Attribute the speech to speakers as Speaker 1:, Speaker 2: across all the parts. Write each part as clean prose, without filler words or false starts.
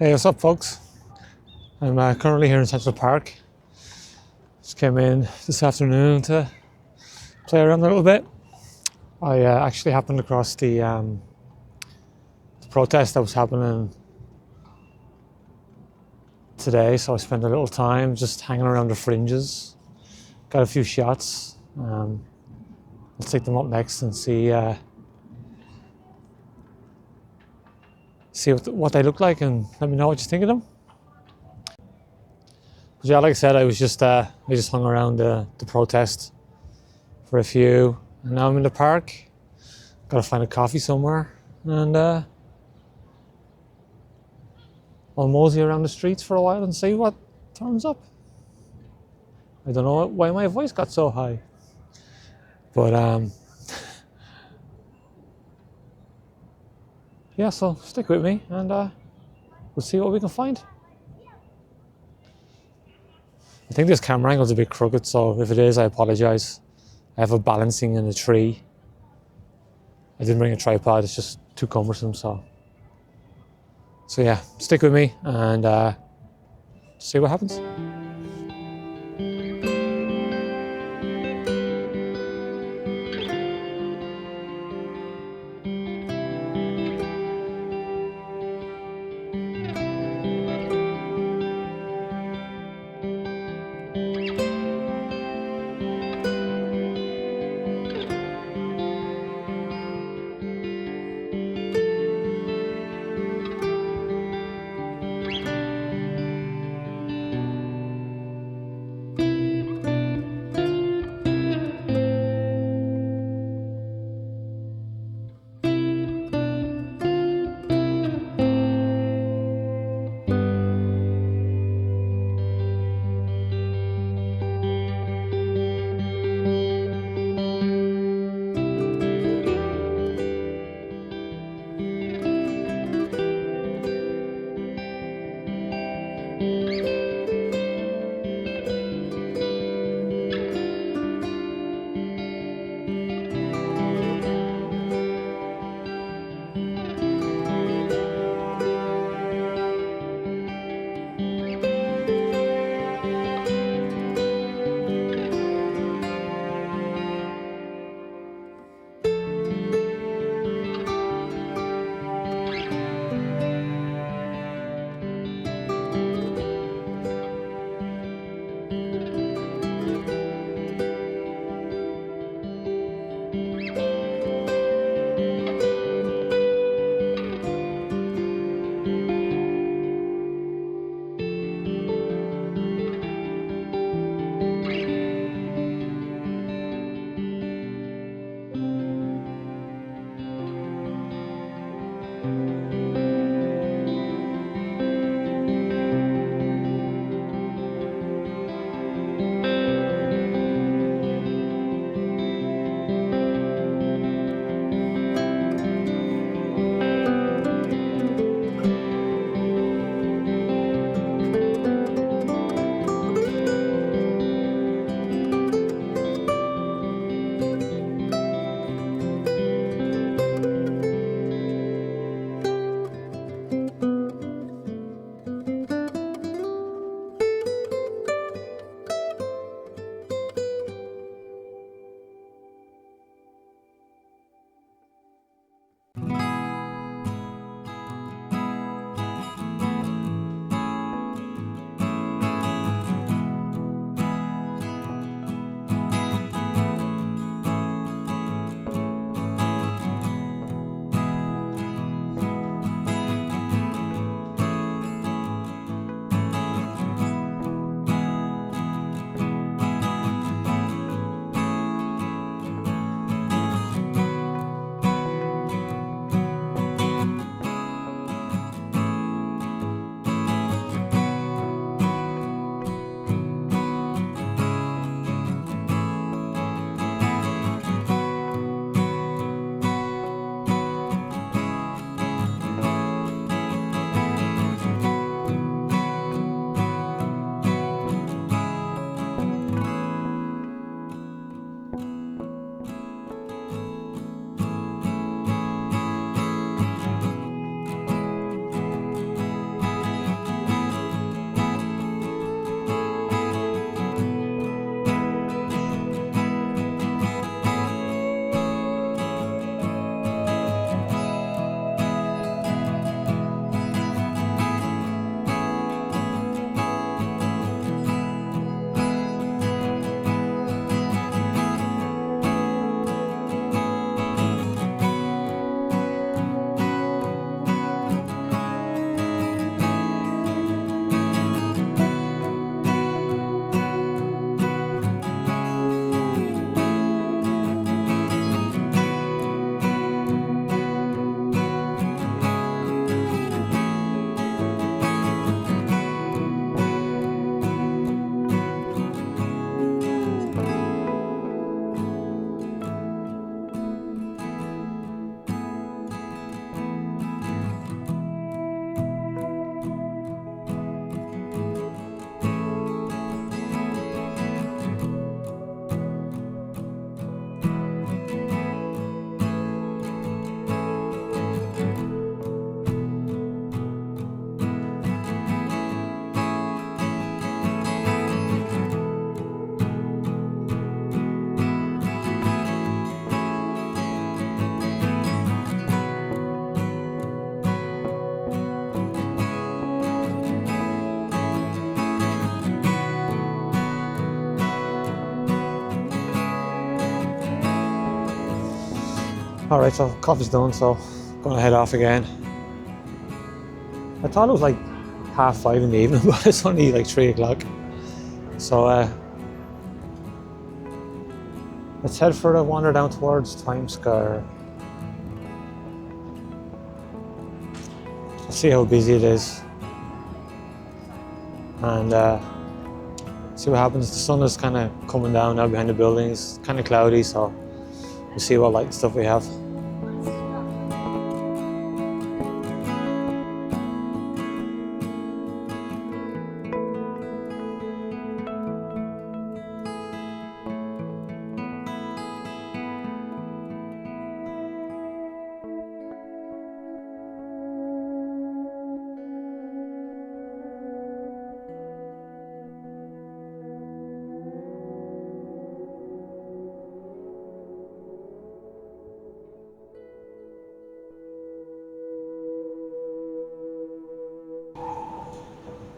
Speaker 1: Hey, what's up, folks? I'm currently here in Central Park. Just came in this afternoon to play around a little bit. I actually happened across the protest that was happening today, so I spent a little time just hanging around the fringes. Got a few shots. I'll take them up next and see what they look like, and let me know what you think of them. But yeah, like I said, I just hung around the protest for a few, and now I'm in the park. Gotta find a coffee somewhere, and I'll mosey around the streets for a while and see what turns up. I don't know why my voice got so high, but yeah, so stick with me and we'll see what we can find. I think this camera angle is a bit crooked, so if it is, I apologize. I have a balancing in a tree. I didn't bring a tripod, it's just too cumbersome, so yeah, stick with me and see what happens. Alright, so coffee's done, so gonna head off again. I thought it was like 5:30 in the evening, but it's only like 3 o'clock. So let's head for a wander down towards Times Square. Let's see how busy it is. And see what happens. The sun is kind of coming down now behind the buildings. Kind of cloudy, so we'll see what light stuff we have.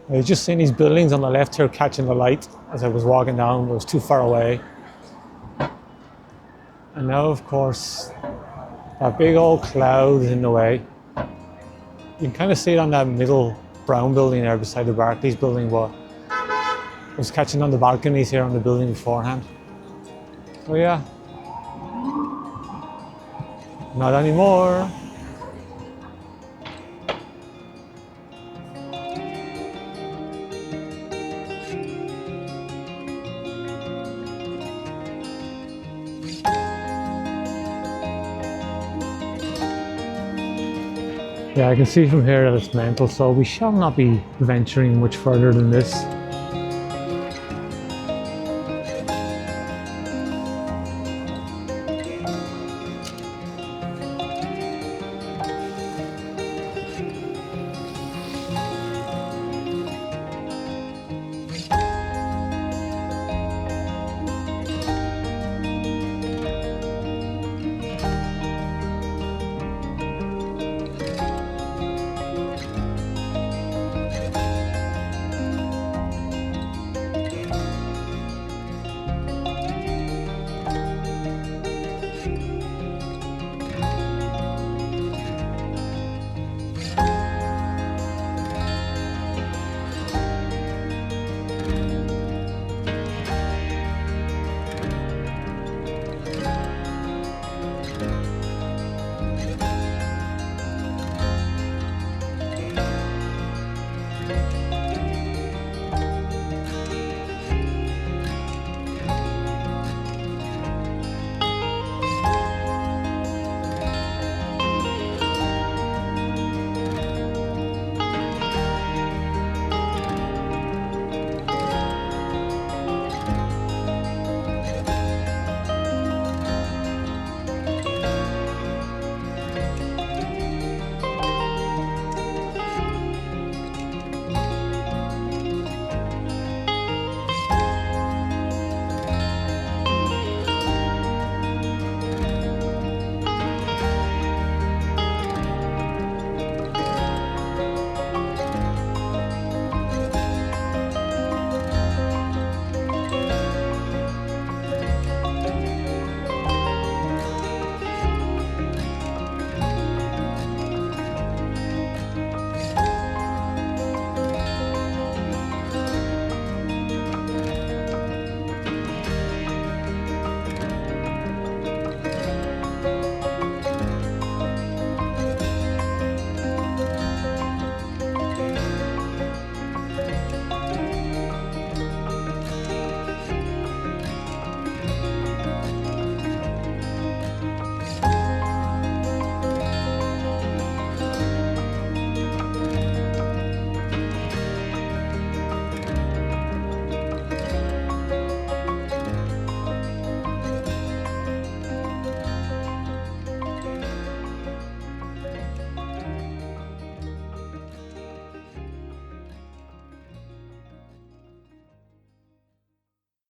Speaker 1: I was just seeing these buildings on the left here catching the light as I was walking down, but it was too far away. And now, of course, that big old cloud is in the way. You can kind of see it on that middle brown building there beside the Barclays building, but I was catching on the balconies here on the building beforehand. Oh yeah, not anymore. Yeah, I can see from here that it's mental, so we shall not be venturing much further than this.